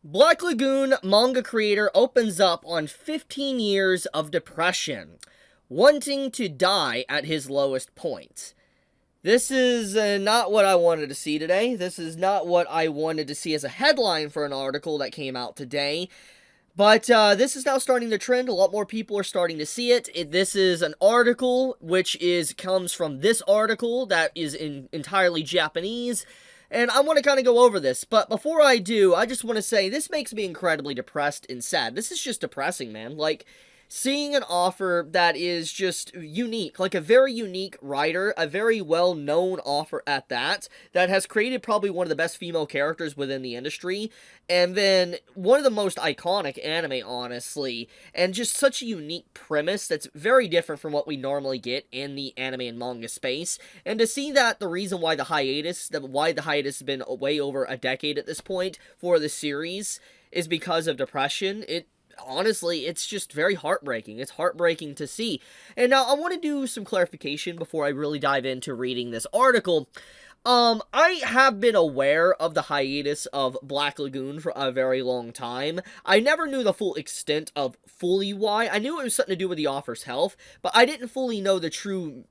Black Lagoon manga creator opens up on 15 years of depression, wanting to die at his lowest point. This is not what I wanted to see today. This is not what I wanted to see as a headline for an article that came out today. But this is now starting to trend. A lot more people are starting to see it. This is an article which comes from this article that is entirely Japanese. And I want to kind of go over this, but before I do, I just want to say this makes me incredibly depressed and sad. This is just depressing, man. Like, seeing an offer that is just unique, like a very unique writer, a very well-known offer at that, that has created probably one of the best female characters within the industry, and then one of the most iconic anime, honestly, and just such a unique premise that's very different from what we normally get in the anime and manga space, and to see that the reason why the hiatus has been way over a decade at this point for the series is because of depression. Honestly, it's just very heartbreaking. It's heartbreaking to see. And now I want to do some clarification before I really dive into reading this article. I have been aware of the hiatus of Black Lagoon for a very long time. I never knew the full extent of fully why. I knew it was something to do with the author's health, but I didn't fully know the true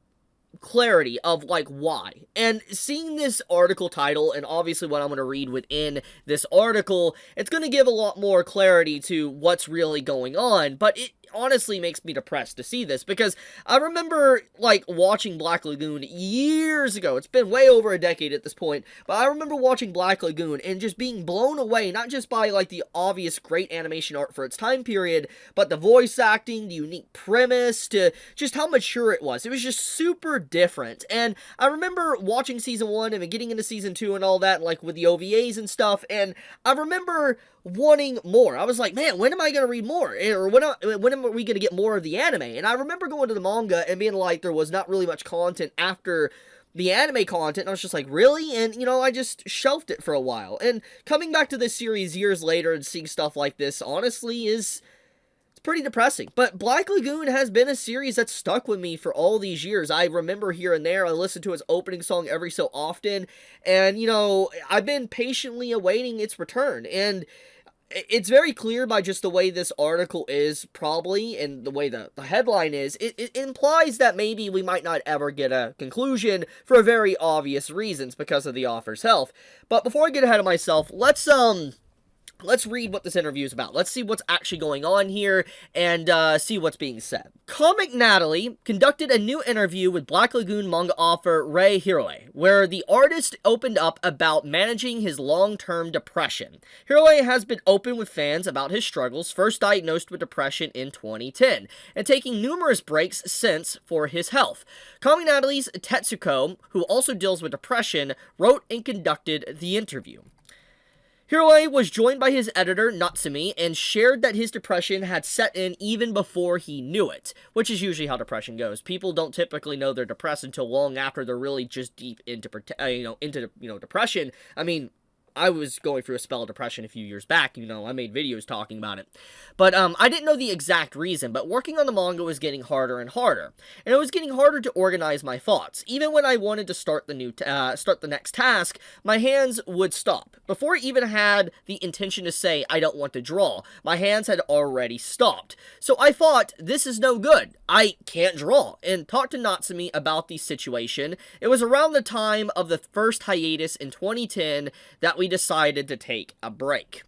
clarity of like why. And seeing this article title and obviously what I'm going to read within this article, it's going to give a lot more clarity to what's really going on, but it honestly makes me depressed to see this because I remember like watching Black Lagoon years ago. It's been way over a decade at this point, but I remember watching Black Lagoon and just being blown away, not just by like the obvious great animation art for its time period, but the voice acting, the unique premise, to just how mature it was. It was just super different. And I remember watching season 1 and getting into season 2 and all that, like with the OVAs and stuff, and I remember wanting more. I was like, man, when am I going to read more? Or when are we going to get more of the anime? And I remember going to the manga and being like, there was not really much content after the anime content, and I was just like, really? And, you know, I just shelved it for a while. And coming back to this series years later and seeing stuff like this, honestly, it's pretty depressing. But Black Lagoon has been a series that's stuck with me for all these years. I remember here and there, I listened to its opening song every so often, and, you know, I've been patiently awaiting its return, and it's very clear by just the way this article is, probably, and the way the headline is, it implies that maybe we might not ever get a conclusion for very obvious reasons because of the author's health. But before I get ahead of myself, let's read what this interview is about. Let's see what's actually going on here and see what's being said. Comic Natalie conducted a new interview with Black Lagoon manga author Hiroe, where the artist opened up about managing his long-term depression. Hiroe has been open with fans about his struggles, first diagnosed with depression in 2010, and taking numerous breaks since for his health. Comic Natalie's Tetsuko, who also deals with depression, wrote and conducted the interview. Hiroe was joined by his editor, Natsumi, and shared that his depression had set in even before he knew it, which is usually how depression goes. People don't typically know they're depressed until long after they're really just deep into depression. I mean, I was going through a spell of depression a few years back, you know, I made videos talking about it. But, I didn't know the exact reason, but working on the manga was getting harder and harder. And it was getting harder to organize my thoughts. Even when I wanted to start the next task, my hands would stop. Before I even had the intention to say, I don't want to draw, my hands had already stopped. So I thought, this is no good. I can't draw. And talked to Natsumi about the situation. It was around the time of the first hiatus in 2010 that we decided to take a break.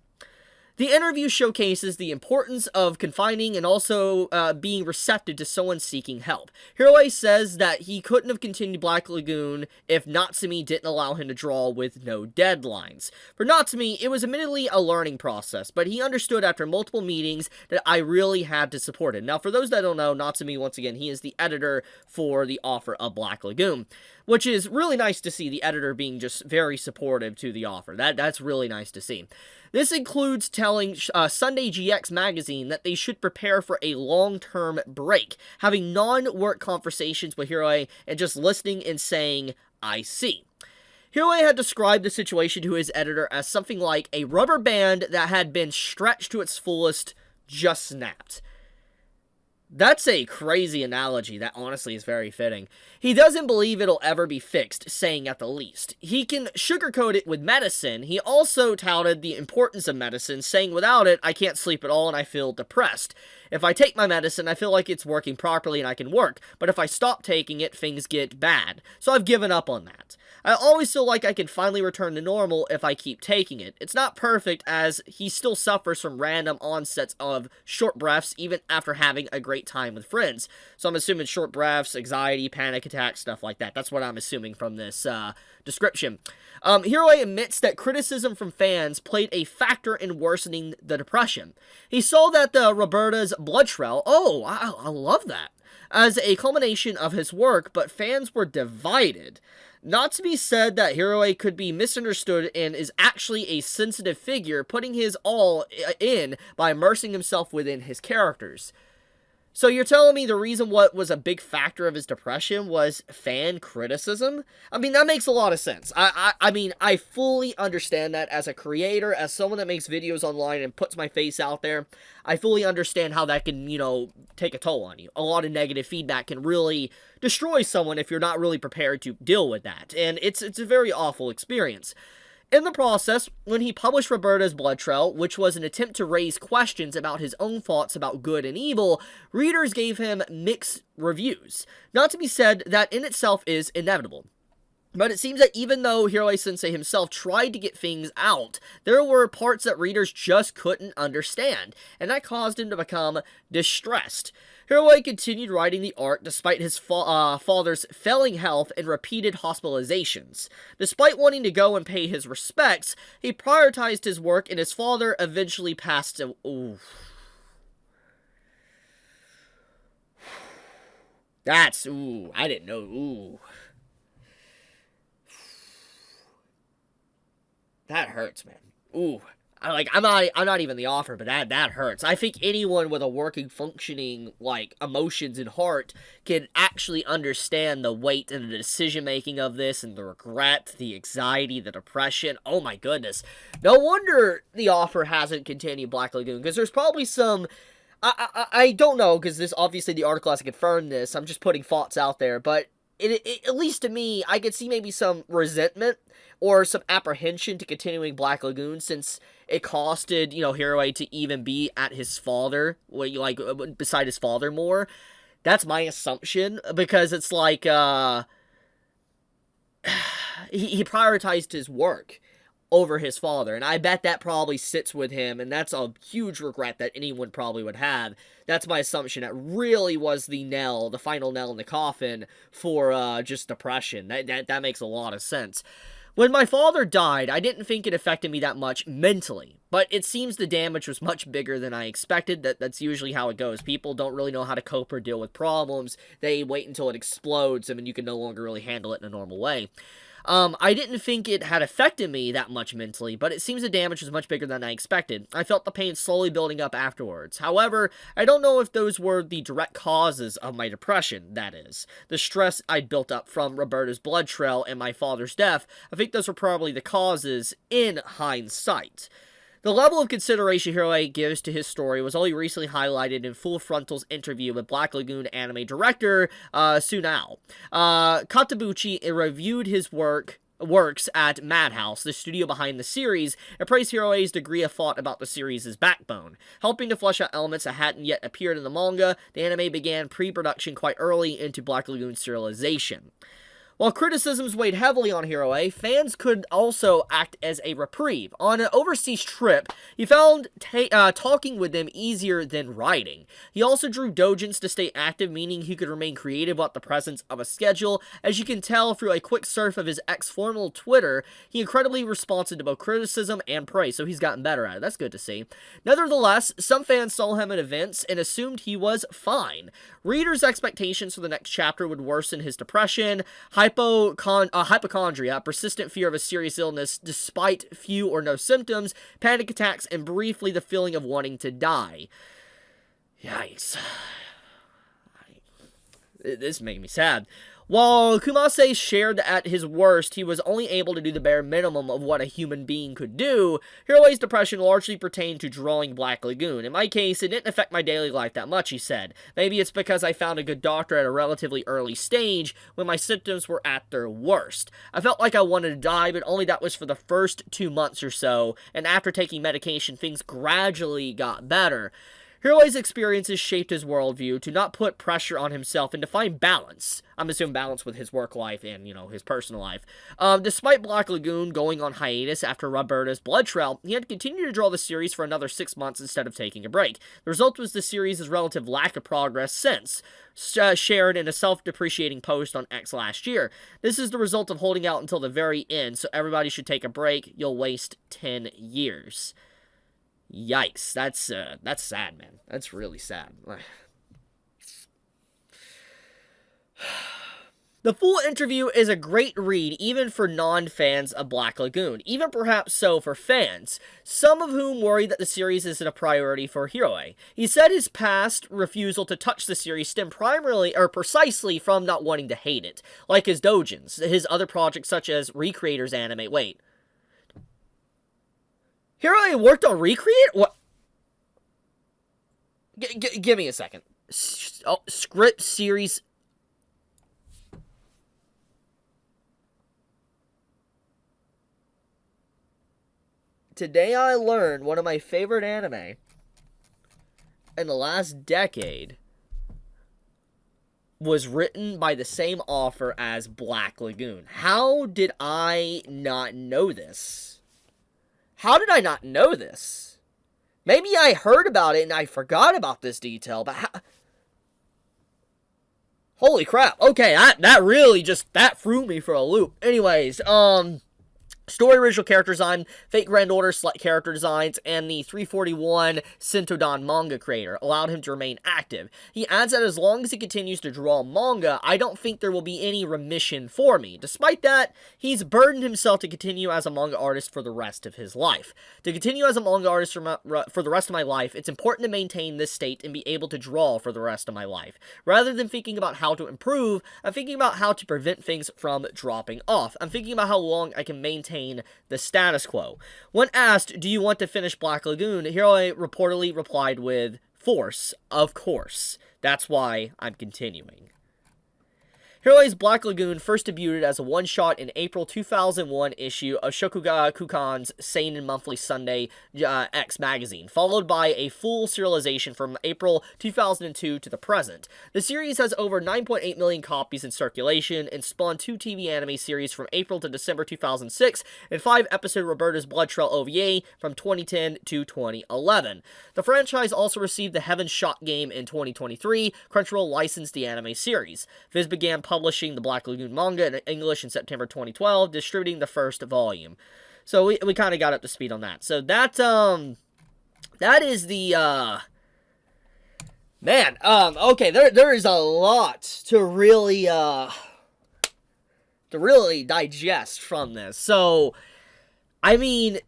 The interview showcases the importance of confiding and also being receptive to someone seeking help. Hiroe says that he couldn't have continued Black Lagoon if Natsumi didn't allow him to draw with no deadlines. For Natsumi, it was admittedly a learning process, but he understood after multiple meetings that I really had to support him. Now, for those that don't know, Natsumi, once again, he is the editor for the author of Black Lagoon, which is really nice to see the editor being just very supportive to the author. That's really nice to see. This includes telling Sunday GX magazine that they should prepare for a long-term break, having non-work conversations with Hiroe and just listening and saying, I see. Hiroe had described the situation to his editor as something like a rubber band that had been stretched to its fullest, just snapped. That's a crazy analogy that honestly is very fitting. He doesn't believe it'll ever be fixed, saying at the least. He can sugarcoat it with medicine. He also touted the importance of medicine, saying without it, I can't sleep at all and I feel depressed. If I take my medicine, I feel like it's working properly and I can work, but if I stop taking it, things get bad. So I've given up on that. I always feel like I can finally return to normal if I keep taking it. It's not perfect, as he still suffers from random onsets of short breaths even after having a great time with friends. So I'm assuming short breaths, anxiety, panic attacks, stuff like that. That's what I'm assuming from this description. Hiroe admits that criticism from fans played a factor in worsening the depression. He saw that the Roberta's blood trail, I love that, as a culmination of his work, but fans were divided. Not to be said that Hiroe could be misunderstood and is actually a sensitive figure, putting his all in by immersing himself within his characters. So you're telling me the reason what was a big factor of his depression was fan criticism? I mean, that makes a lot of sense. I mean, I fully understand that as a creator, as someone that makes videos online and puts my face out there. I fully understand how that can, take a toll on you. A lot of negative feedback can really destroy someone if you're not really prepared to deal with that. And it's a very awful experience. In the process, when he published Roberta's Blood Trail, which was an attempt to raise questions about his own thoughts about good and evil, readers gave him mixed reviews. Not to be said that in itself is inevitable. But it seems that even though Hiroe Sensei himself tried to get things out, there were parts that readers just couldn't understand, and that caused him to become distressed. Hiroe continued writing the art despite his father's failing health and repeated hospitalizations. Despite wanting to go and pay his respects, he prioritized his work, and his father eventually passed away. I didn't know, That hurts, man. I'm not even the author, but that hurts. I think anyone with a working, functioning, emotions and heart can actually understand the weight and the decision-making of this, and the regret, the anxiety, the depression. Oh my goodness. No wonder the author hasn't continued Black Lagoon, because there's probably some... I don't know, because this, obviously the article hasn't confirmed this. I'm just putting thoughts out there, but... at least to me, I could see maybe some resentment or some apprehension to continuing Black Lagoon, since it costed, Hiroe to even be at his father, beside his father more. That's my assumption, because it's like, he prioritized his work over his father, and I bet that probably sits with him, and that's a huge regret that anyone probably would have. That's my assumption. That really was the final nail in the coffin for just depression. That makes a lot of sense. When my father died, I didn't think it affected me that much mentally, but it seems the damage was much bigger than I expected. That's usually how it goes. People don't really know how to cope or deal with problems. They wait until it explodes, and then you can no longer really handle it in a normal way. I didn't think it had affected me that much mentally, but it seems the damage was much bigger than I expected. I felt the pain slowly building up afterwards. However, I don't know if those were the direct causes of my depression, that is. The stress I'd built up from Roberta's blood trail and my father's death, I think those were probably the causes in hindsight. The level of consideration Hiroe gives to his story was only recently highlighted in Full Frontal's interview with Black Lagoon anime director Sunao. Katabuchi reviewed his works at Madhouse, the studio behind the series, and praised Hiroe's degree of thought about the series' backbone. Helping to flesh out elements that hadn't yet appeared in the manga, the anime began pre-production quite early into Black Lagoon's serialization. While criticisms weighed heavily on Hiroe, fans could also act as a reprieve. On an overseas trip, he found talking with them easier than writing. He also drew doujins to stay active, meaning he could remain creative without the presence of a schedule. As you can tell through a quick surf of his ex-formal Twitter, he incredibly responded to both criticism and praise, so he's gotten better at it. That's good to see. Nevertheless, some fans saw him at events and assumed he was fine. Readers' expectations for the next chapter would worsen his depression, hypochondria, persistent fear of a serious illness despite few or no symptoms, panic attacks, and briefly the feeling of wanting to die. Yikes. This made me sad. While Kumase shared that at his worst, he was only able to do the bare minimum of what a human being could do, Hiroe's depression largely pertained to drawing Black Lagoon. In my case, it didn't affect my daily life that much, he said. Maybe it's because I found a good doctor at a relatively early stage when my symptoms were at their worst. I felt like I wanted to die, but only that was for the first 2 months or so, and after taking medication, things gradually got better. Hiroe's experiences shaped his worldview to not put pressure on himself and to find balance. I'm assuming balance with his work life and, his personal life. Despite Black Lagoon going on hiatus after Roberta's Blood Trail, he had to continue to draw the series for another 6 months instead of taking a break. The result was the series' relative lack of progress since, shared in a self-depreciating post on X last year. This is the result of holding out until the very end, so everybody should take a break. You'll waste 10 years. Yikes, that's sad, man. That's really sad. The full interview is a great read even for non-fans of Black Lagoon, even perhaps so for fans, some of whom worry that the series isn't a priority for Hiroe. He said his past refusal to touch the series stemmed precisely from not wanting to hate it, like his doujins, his other projects such as Recreator's anime. Wait. Hiroe worked on Recreate? What? Give me a second. Script series. Today I learned one of my favorite anime in the last decade was written by the same author as Black Lagoon. How did I not know this? How did I not know this? Maybe I heard about it and I forgot about this detail, but holy crap. Okay, that really that threw me for a loop. Anyways, story, original character design, Fate Grand Order character designs, and the 341 Sentodan manga creator allowed him to remain active. He adds that as long as he continues to draw manga, I don't think there will be any remission for me. Despite that, he's burdened himself to continue as a manga artist for the rest of his life. To continue as a manga artist for the rest of my life, it's important to maintain this state and be able to draw for the rest of my life. Rather than thinking about how to improve, I'm thinking about how to prevent things from dropping off. I'm thinking about how long I can maintain the status quo. When asked, do you want to finish Black Lagoon, Hiroe reportedly replied with, force, of course. That's why I'm continuing. Hiroe's Black Lagoon first debuted as a one-shot in April 2001 issue of Shokugakukan's Seinen Monthly Sunday X magazine, followed by a full serialization from April 2002 to the present. The series has over 9.8 million copies in circulation and spawned 2 TV anime series from April to December 2006 and 5-episode Roberta's Blood Trail OVA from 2010 to 2011. The franchise also received the Heaven's Shot game in 2023. Crunchyroll licensed the anime series. Viz began publishing the Black Lagoon manga in English in September 2012, distributing the first volume. So we kind of got up to speed on that. So that is the, man, okay, there is a lot to really digest from this. So, I mean,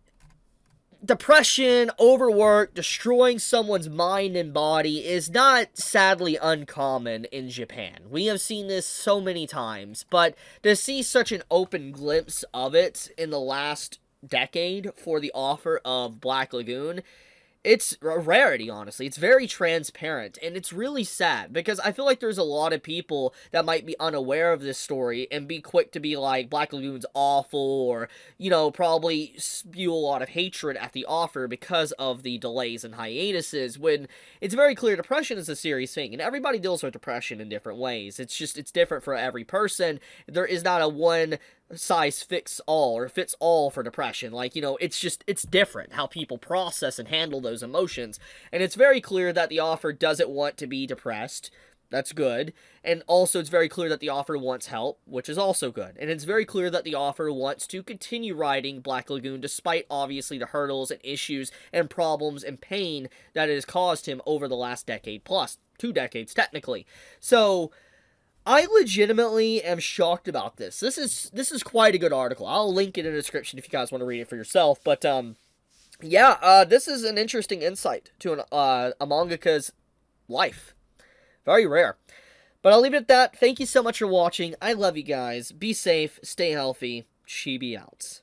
depression, overwork, destroying someone's mind and body is not sadly uncommon in Japan. We have seen this so many times, but to see such an open glimpse of it in the last decade for the author of Black Lagoon, it's a rarity, honestly. It's very transparent, and it's really sad, because I feel like there's a lot of people that might be unaware of this story and be quick to be like, Black Lagoon's awful, or, probably spew a lot of hatred at the author because of the delays and hiatuses, when it's very clear depression is a serious thing, and everybody deals with depression in different ways. It's different for every person. There is not a one size fits all for depression. Like, it's different how people process and handle those emotions. And it's very clear that the author doesn't want to be depressed. That's good. And also it's very clear that the author wants help, which is also good. And it's very clear that the author wants to continue writing Black Lagoon despite obviously the hurdles and issues and problems and pain that it has caused him over the last decade plus, 2 decades technically. So I legitimately am shocked about this. This is quite a good article. I'll link it in the description if you guys want to read it for yourself. But this is an interesting insight to a mangaka's life. Very rare. But I'll leave it at that. Thank you so much for watching. I love you guys. Be safe, stay healthy. Chibi out.